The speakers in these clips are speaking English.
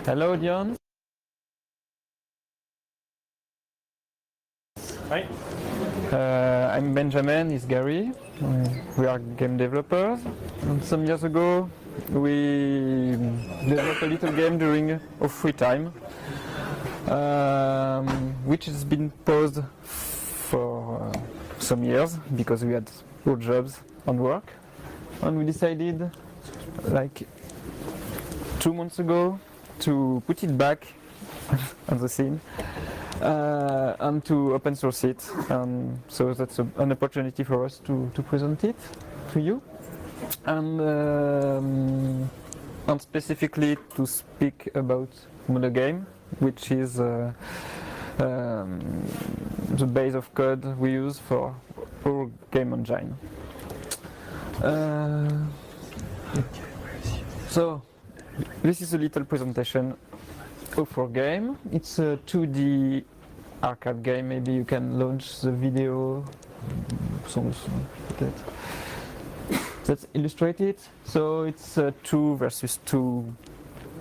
Hello, Dion. Hi. I'm Benjamin, he's Gary. We are game developers. And some years ago, we developed a little game during our free time, which has been paused for some years because we had our jobs and work. And we decided, like 2 months ago, to put it back on the scene and to open source it. So that's an opportunity for us to present it to you and specifically to speak about Monogame, which is the base of code we use for our game engine. So this is a little presentation of our game. It's a 2D arcade game. Maybe you can launch the video. That's illustrated. So it's 2 versus 2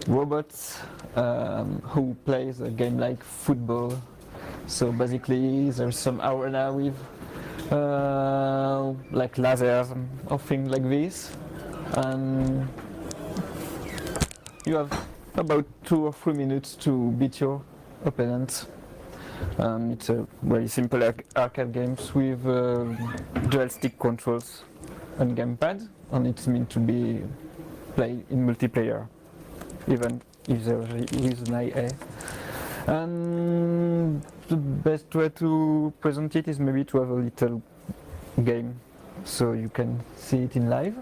robots who plays a game like football. So basically there's some arena with like lasers or things like this, and you have about 2 or 3 minutes to beat your opponent. It's a very simple arcade games with dual stick controls and gamepad, and it's meant to be played in multiplayer, even if there is an IA. And the best way to present it is maybe to have a little game so you can see it in live.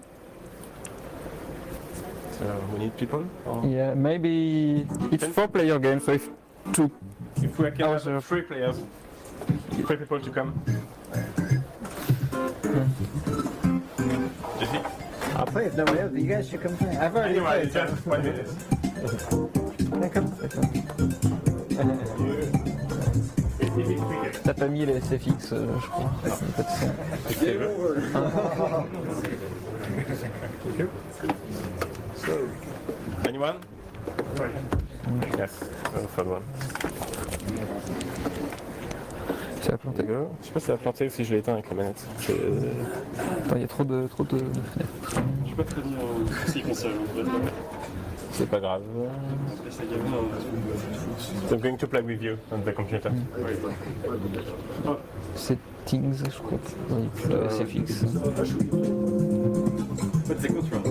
We need people? Or? Yeah, maybe it's 4-player game, so if we can have 3 players, 3 people to come. Jesse? I'll play if nobody else. You guys should come play. I've already Anyway, played. just 1 minute. T'as pas mis les SFX, je crois. Pas de son. Anyone? Yes, third one. Ça a planté. Je sais pas si ça a planté ou si je l'ai éteint avec la manette. Il y a trop de fenêtres. Je peux pas te dire si conserve en fait. C'est pas grave. So I'm going to play with you on the computer. Settings, je crois. Oui, le SFX. What's the control?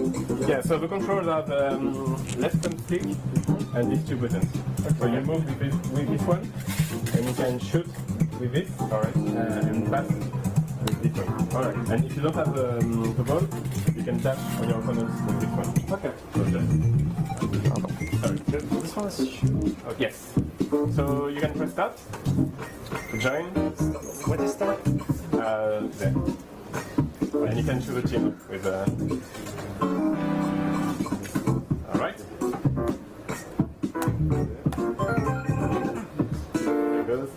Yeah, so the controls are the left and click and these 2 buttons. So you move with this one and you can shoot with this, and pass with this one. Alright. And if you don't have the ball, you can dash on your opponents with this one. Okay. Sorry. This one is shoot. Oh, yes. So you can press start to join. What is that? There. And you can choose a team with Alright. There it goes.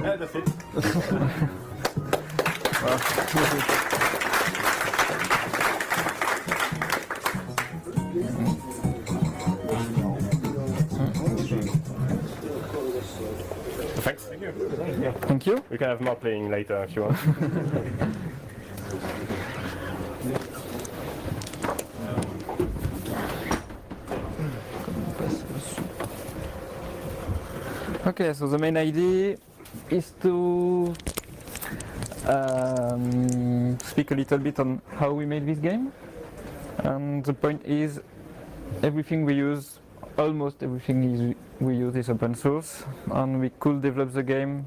Yeah, that's it. Thanks. Thank you. Thank you. We can have more playing later if you want. Okay, so the main idea is to speak a little bit on how we made this game. And the point is, everything we use, almost everything we use is open source, and we could develop the game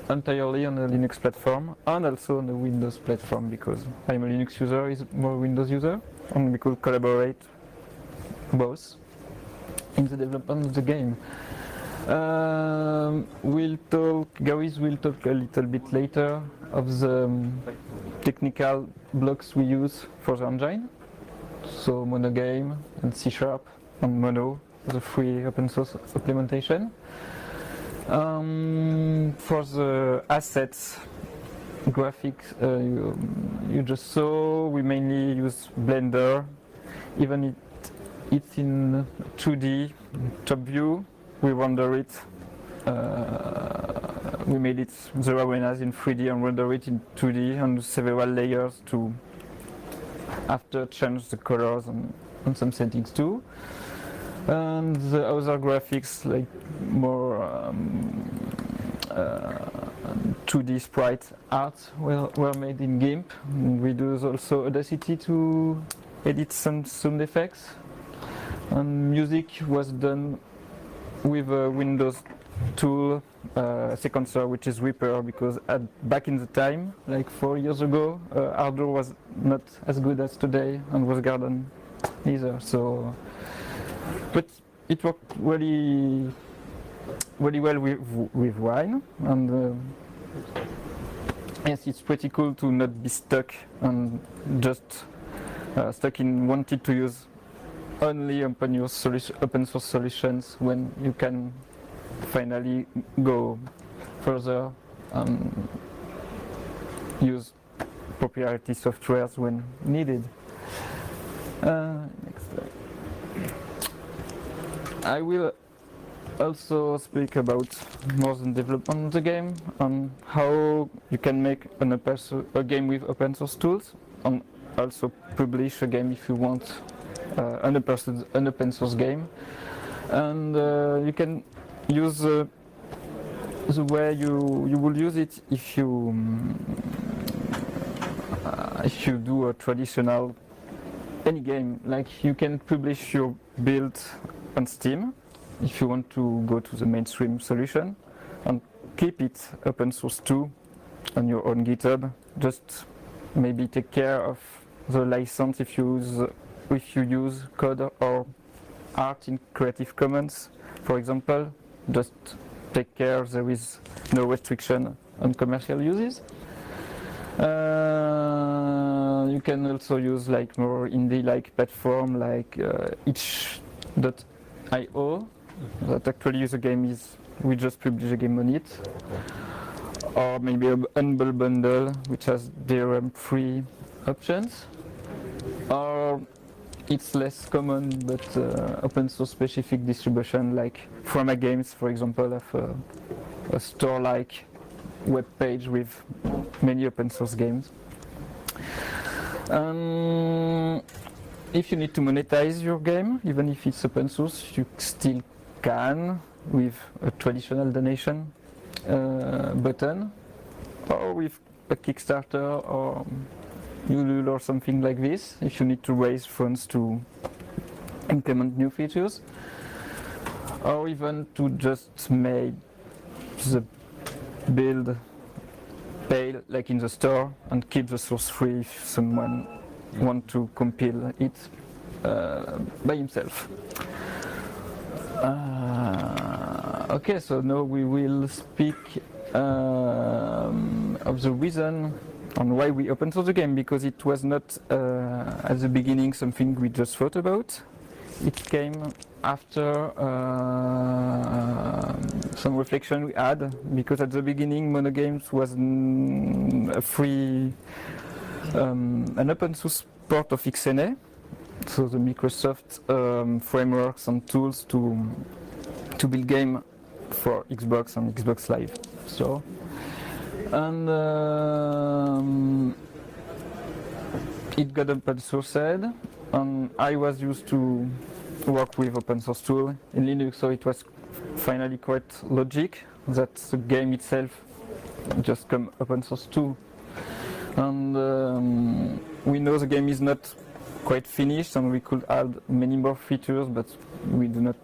entirely on a Linux platform and also on a Windows platform, because I'm a Linux user, is more Windows user, and we could collaborate both in the development of the game. Garis will talk a little bit later of the technical blocks we use for the engine. So Monogame and C# and Mono, the free open source implementation. For the assets, graphics, you just saw, we mainly use Blender, even it's in 2D top view. We render it, we made it the arenas in 3D and render it in 2D and several layers to after change the colors and some settings too. And the other graphics, like more 2D sprite art, were made in GIMP. We use also Audacity to edit some sound effects. And music was done with a Windows tool sequencer, which is Reaper, because back in the time, like 4 years ago, hardware was not as good as today and was garden either. So, but it worked really well with Wine, and yes, it's pretty cool to not be stuck and just stuck in wanting to use only open source solutions when you can finally go further and use proprietary softwares when needed. Next slide. I will also speak about more than development of the game and how you can make a game with open source tools, and also publish a game if you want an open source game. And you can use the way you will use it if you do a traditional any game. Like, you can publish your build on Steam if you want to go to the mainstream solution, and keep it open source too on your own GitHub. Just maybe take care of the license if you use code or art in Creative Commons, for example. Just take care there is no restriction on commercial uses. You can also use like more indie-like platform like itch.io, that actually the game is, we just publish a game on it. Or maybe Humble Bundle, which has DRM-free options. Or it's less common, but open source specific distribution like Frama Games, for example, have a store-like web page with many open source games. If you need to monetize your game, even if it's open source, you still can with a traditional donation button, or with a Kickstarter or Ulule or something like this, if you need to raise funds to implement new features, or even to just make the build pay like in the store and keep the source free if someone wants to compile it by himself. Okay, so now we will speak of the reason on why we open source the game, because it was not at the beginning something we just thought about. It came after some reflection we had, because at the beginning Monogames was a free, an open source port of XNA, so the Microsoft frameworks and tools to build game for Xbox and Xbox Live. So, and it got open sourced, and I was used to work with open source tool in Linux, so it was finally quite logic that the game itself just come open source too. And we know the game is not quite finished and we could add many more features, but we do not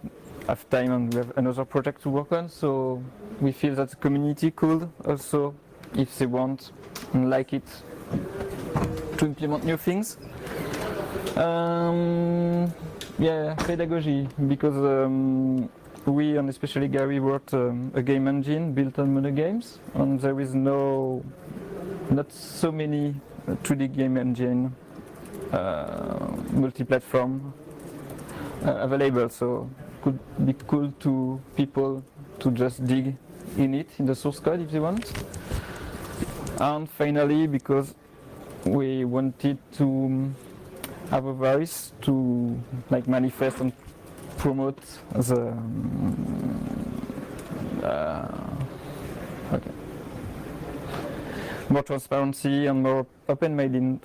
have time and we have another project to work on, so we feel that the community could also, if they want and like it, to implement new things. Yeah, pedagogy, because we, and especially Gary, wrote a game engine built on Monogames, and there is not so many 3D game engine multi-platform available, so could be cool to people to just dig in it, in the source code if they want. And finally, because we wanted to have a voice to like manifest and promote the more transparency and more open-minded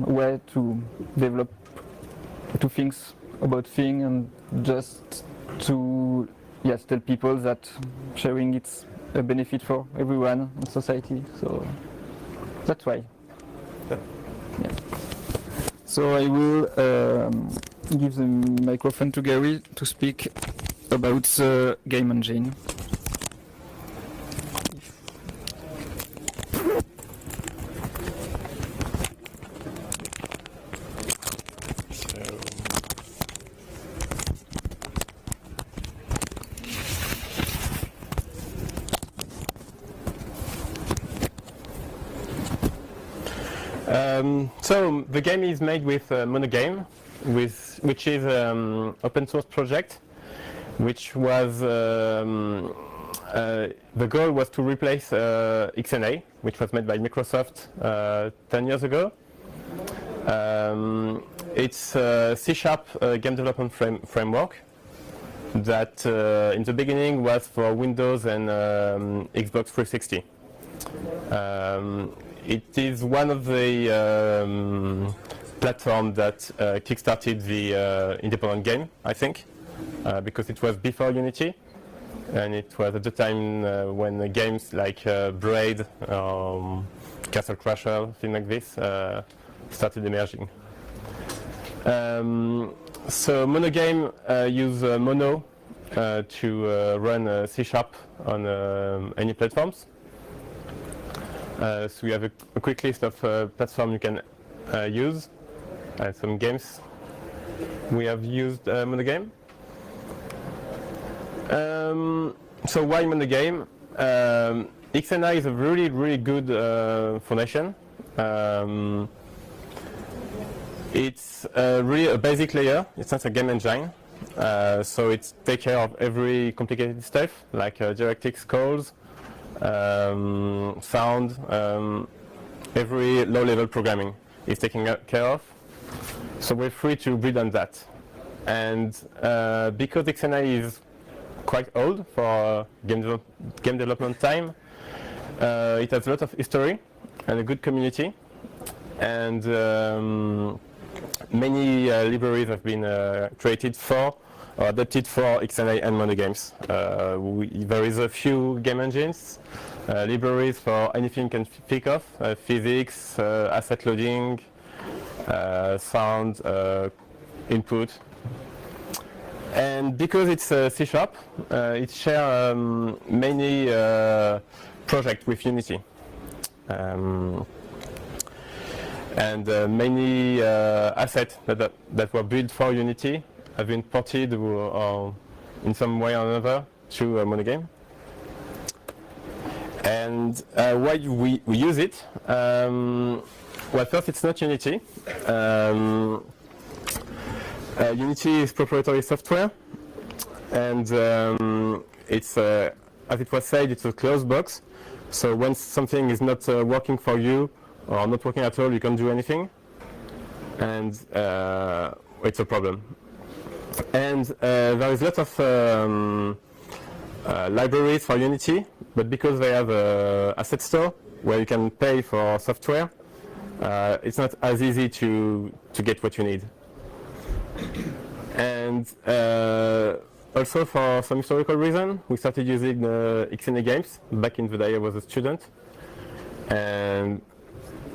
way to develop to things about things, and just to tell people that sharing it's a benefit for everyone in society. So that's why. Yeah. So I will give the microphone to Gary to speak about the game engine. So the game is made with Monogame, which is open source project, which was the goal was to replace XNA, which was made by Microsoft 10 years ago. It's a C# game development framework that in the beginning was for Windows and Xbox 360. It is one of the platforms that kickstarted the independent game, I think, because it was before Unity, and it was at the time when games like Braid, Castle Crasher, things like this, started emerging. So Monogame use Mono to run C# on any platforms. So we have a quick list of platforms you can use, and some games we have used Monogame. So why Monogame? XNA is a really good foundation. It's really a basic layer. It's not a game engine, so it takes care of every complicated stuff like DirectX calls, sound, every low-level programming is taken care of. So we're free to build on that. And because XNA is quite old for game development time, it has a lot of history and a good community. And many libraries have been created for or adapted for XNA and Monogames. There is a few game engines, libraries for anything you can think of, physics, asset loading, sound, input. And because it's C#, it shares many projects with Unity. And many assets that were built for Unity have been ported in some way or another to Monogame. And why we use it? Well, first, it's not Unity. Unity is proprietary software, and it's, as it was said, it's a closed box. So when something is not working for you, or not working at all, you can't do anything, and it's a problem. And there is a lot of libraries for Unity, but because they have an asset store where you can pay for software, it's not as easy to get what you need. And also, for some historical reason, we started using XNA games back in the day I was a student, and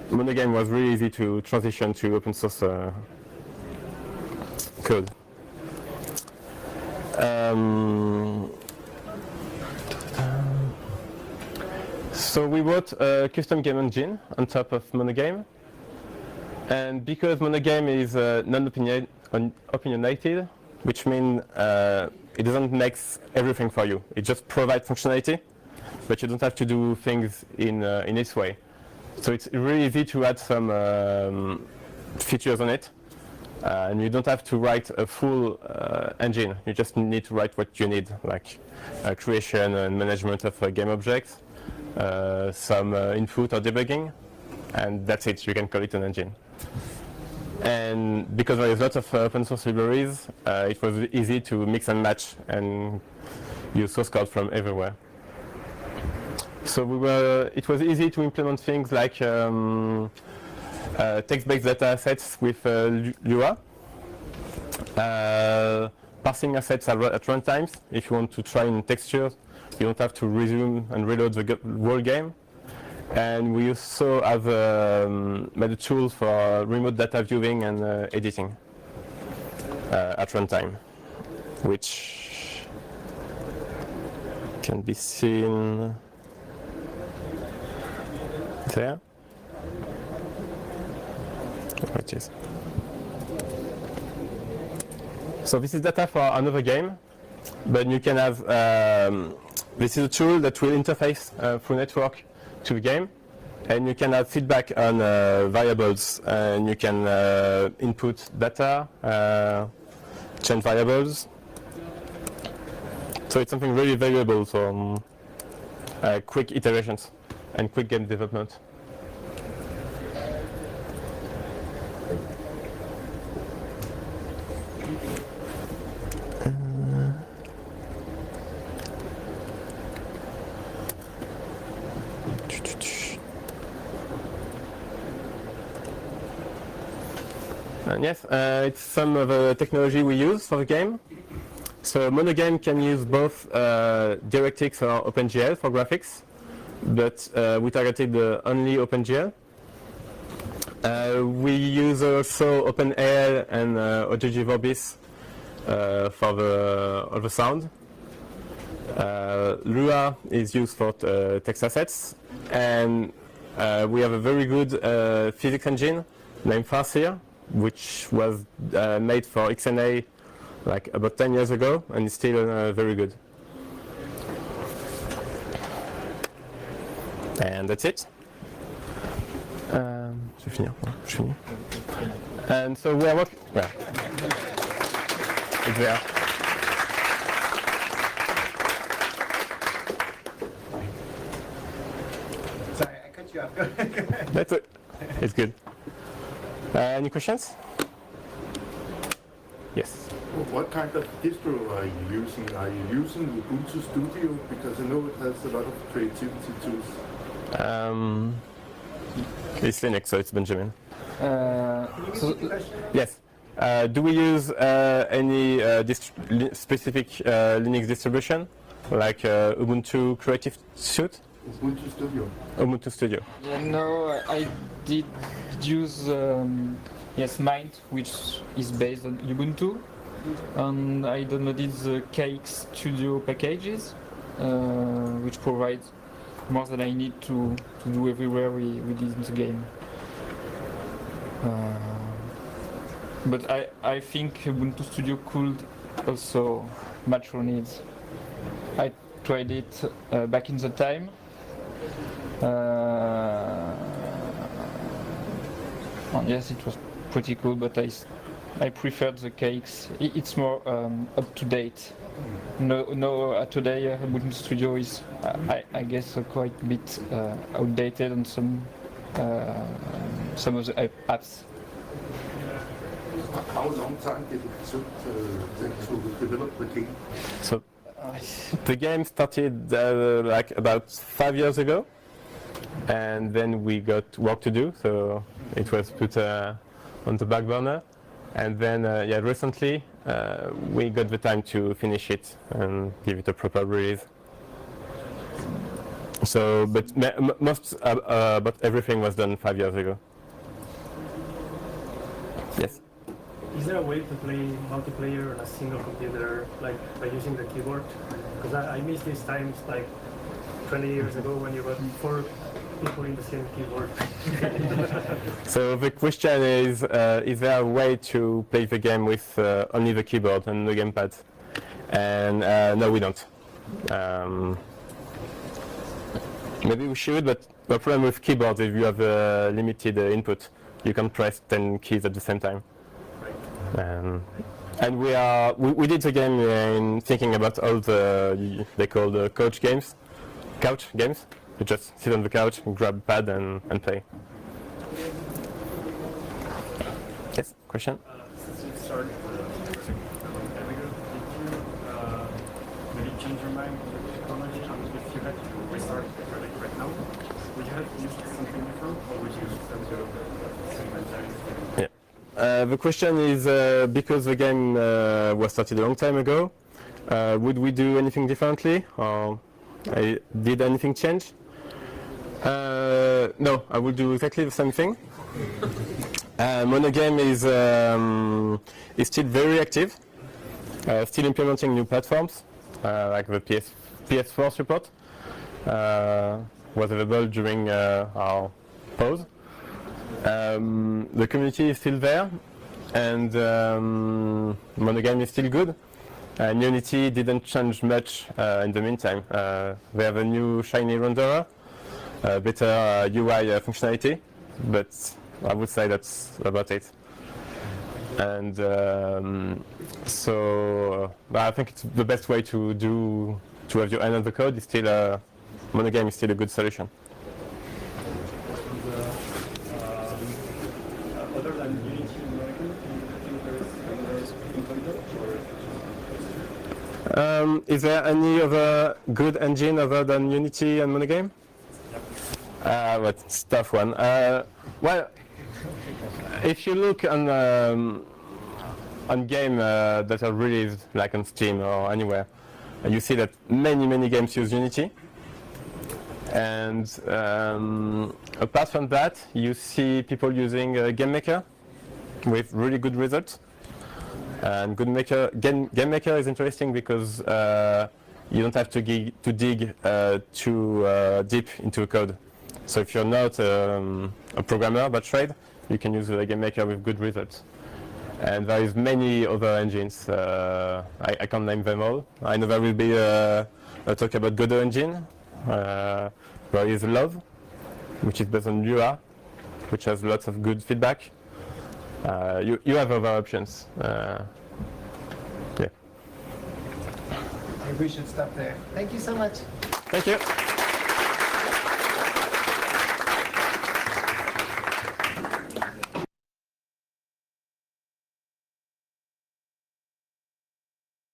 Monogame was really easy to transition to open source code. So we wrote a custom game engine on top of Monogame, and because Monogame is non-opinionated, which means it doesn't make everything for you. It just provides functionality, but you don't have to do things in its way. So it's really easy to add some features on it, and you don't have to write a full engine. You just need to write what you need, like creation and management of game objects, some input or debugging, and that's it. You can call it an engine. And because there is lots of open source libraries, it was easy to mix and match and use source code from everywhere. So it was easy to implement things like text-based data sets with Lua, parsing assets at runtimes. If you want to try in textures, you don't have to resume and reload the whole game. And we also have made a tool for remote data viewing and editing at runtime, which can be seen there. Oh, it is. So this is data for another game, but you can have, this is a tool that will interface through network to the game, and you can have feedback on variables, and you can input data, change variables. So it's something really valuable for quick iterations and quick game development. And yes, it's some of the technology we use for the game. So Monogame can use both DirectX or OpenGL for graphics, but we targeted only OpenGL. We use also OpenAL and OGG Vorbis for all the sound. Lua is used for text assets, and we have a very good physics engine named Farseer, which was made for XNA like about 10 years ago, and it's still very good. And that's it. Je vais finir. And so we are working. Yeah. It's there. Sorry, I cut you off. That's it. It's good. Any questions? Yes. What kind of distro are you using? Are you using Ubuntu Studio? Because I know it has a lot of creativity tools. It's Linux, so it's Benjamin. Yes. Do we use any specific Linux distribution, like Ubuntu Creative Suite? Ubuntu Studio. Ubuntu Studio. Yeah, no, I did use Mint, which is based on Ubuntu, and I downloaded the KX Studio packages, which provides more than I need to do everywhere we did in the game. But I think Ubuntu Studio could also match our needs. I tried it back in the time. And yes, it was pretty cool, but I preferred the KX. It's more up to date. No, today Ubuntu Studio is, I guess, quite a bit outdated on some of the apps. How long time did it took to develop the game? So the game started like about 5 years ago, and then we got work to do, so it was put on the back burner. And then, yeah, recently we got the time to finish it and give it a proper release. So, but but everything was done 5 years ago. Yes. Is there a way to play multiplayer on a single computer, like by using the keyboard? Because I miss these times, like 20 years ago, when you got 4 people in the same keyboard. So the question is there a way to play the game with only the keyboard and the gamepad? And no, we don't. Maybe we should, but the problem with keyboard is you have a limited input. You can press 10 keys at the same time. And we did the game in thinking about all they call the couch games. You just sit on the couch, grab a pad and play. Yes, question? Since you started the project a long time ago, did you maybe change your mind with the technology? And if you had to restart the project right now, would you have used something different, or would you stand to the same mentality? Yeah. The question is because the game was started a long time ago, would we do anything differently, or did anything change? No, I would do exactly the same thing. Monogame is still very active, still implementing new platforms, like the PS4 support was available during our pause. The community is still there, and Monogame is still good. And Unity didn't change much in the meantime. They have a new shiny renderer, better UI functionality, but I would say that's about it. And so I think it's the best way to have your hand on the code is still Monogame is still a good solution. Other than Unity and Monogame, do you think there's competitor, or? Is there any other good engine other than Unity and Monogame? But it's a tough one. Well, if you look on games that are released like on Steam or anywhere, you see that many games use Unity. And apart from that, you see people using Game Maker with really good results. And Game Maker is interesting because you don't have to dig too deep into the code. So if you're not a programmer by trade, you can use Game Maker with good results. And there is many other engines. I can't name them all. I know there will be a talk about Godot engine. There is Love, which is based on Lua, which has lots of good feedback. You have other options. Yeah. I think we should stop there. Thank you so much. Thank you.